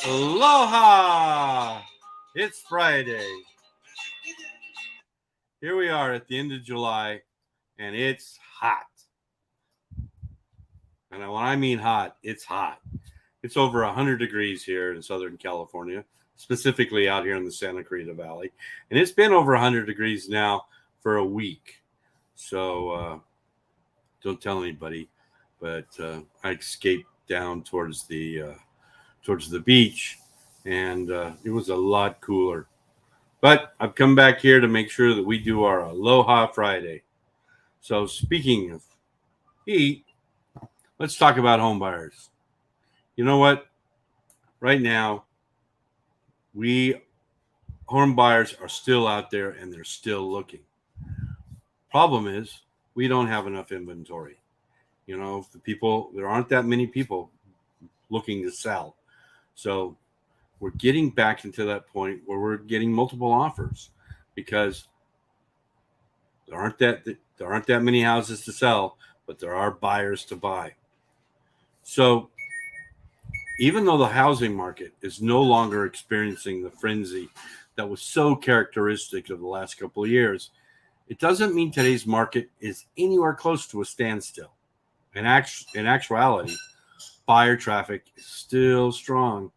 Aloha! It's Friday. Here we are at the end of July, and it's hot. And when I mean hot, it's hot. It's over 100 degrees here in Southern California, specifically out here in the Santa Clarita Valley. And it's been over 100 degrees now for a week. So don't tell anybody, but I escaped down towards the beach, and it was a lot cooler. But I've come back here to make sure that we do our Aloha Friday. So speaking of heat, let's talk about home buyers. You know what? Right now, home buyers are still out there and they're still looking. Problem is, we don't have enough inventory. There aren't that many people looking to sell. So we're getting back into that point where we're getting multiple offers because there aren't that many houses to sell, but there are buyers to buy. So even though the housing market is no longer experiencing the frenzy that was so characteristic of the last couple of years, it doesn't mean today's market is anywhere close to a standstill. In actuality, buyer traffic is still strong.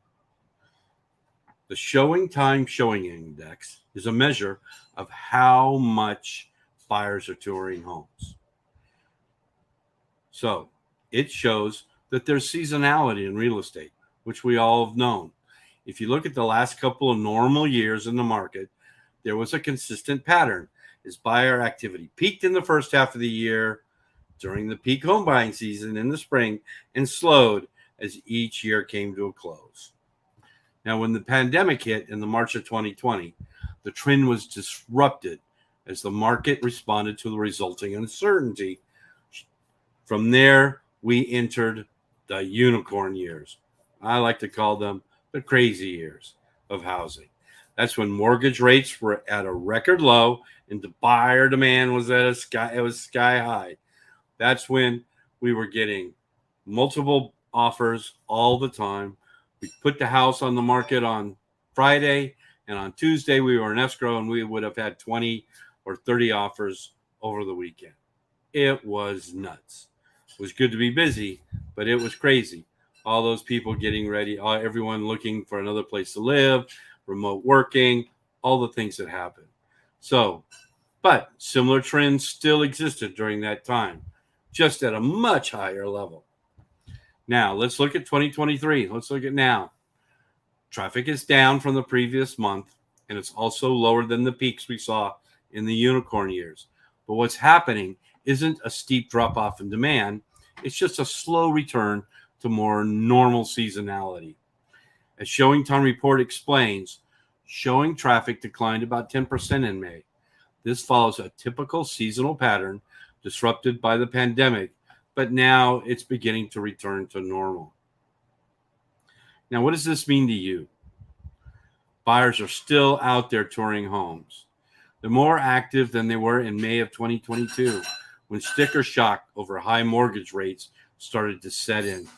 The showing index is a measure of how much buyers are touring homes. So it shows that there's seasonality in real estate, which we all have known. If you look at the last couple of normal years in the market, there was a consistent pattern as buyer activity peaked in the first half of the year during the peak home buying season in the spring and slowed as each year came to a close. Now, when the pandemic hit in the March of 2020, the trend was disrupted as the market responded to the resulting uncertainty. From there, we entered the unicorn years. I like to call them the crazy years of housing. That's when mortgage rates were at a record low and the buyer demand was sky high. That's when we were getting multiple offers all the time. We put the house on the market on Friday, and on Tuesday we were in escrow, and we would have had 20 or 30 offers over the weekend. It was nuts. It was good to be busy, but it was crazy. All those people getting ready, everyone looking for another place to live, remote working, all the things that happened. But similar trends still existed during that time, just at a much higher level. Now, let's look at 2023. Let's look at now. Traffic is down from the previous month, and it's also lower than the peaks we saw in the unicorn years. But what's happening isn't a steep drop-off in demand. It's just a slow return to more normal seasonality. As Showing Time Report explains, showing traffic declined about 10% in May. This follows a typical seasonal pattern disrupted by the pandemic, but now it's beginning to return to normal. Now, what does this mean to you? Buyers are still out there touring homes. They're more active than they were in May of 2022, when sticker shock over high mortgage rates started to set in,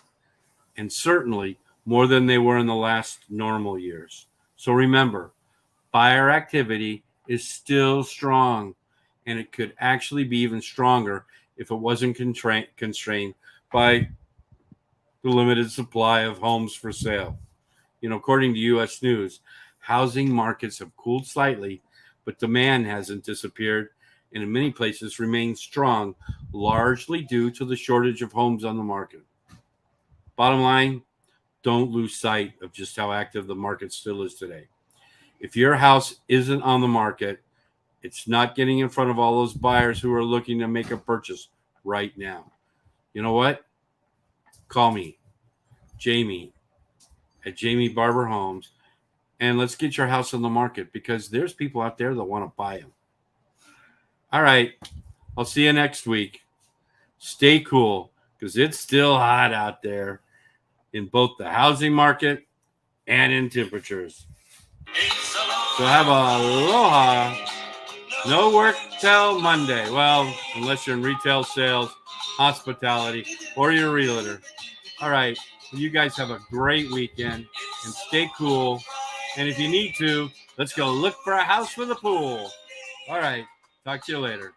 and certainly more than they were in the last normal years. So remember, buyer activity is still strong, and it could actually be even stronger if it wasn't constrained by the limited supply of homes for sale. According to U.S. News, housing markets have cooled slightly, but demand hasn't disappeared, and in many places remains strong, largely due to the shortage of homes on the market. Bottom line, don't lose sight of just how active the market still is today. If your house isn't on the market, it's not getting in front of all those buyers who are looking to make a purchase right now. You know what? Call me, Jamie, at Jamie Barber Homes, and let's get your house on the market because there's people out there that want to buy them. All right. I'll see you next week. Stay cool because it's still hot out there in both the housing market and in temperatures. So have a aloha. No work till Monday. Well, unless you're in retail sales, hospitality, or you're a realtor. All right. You guys have a great weekend and stay cool. And if you need to, let's go look for a house with a pool. All right. Talk to you later.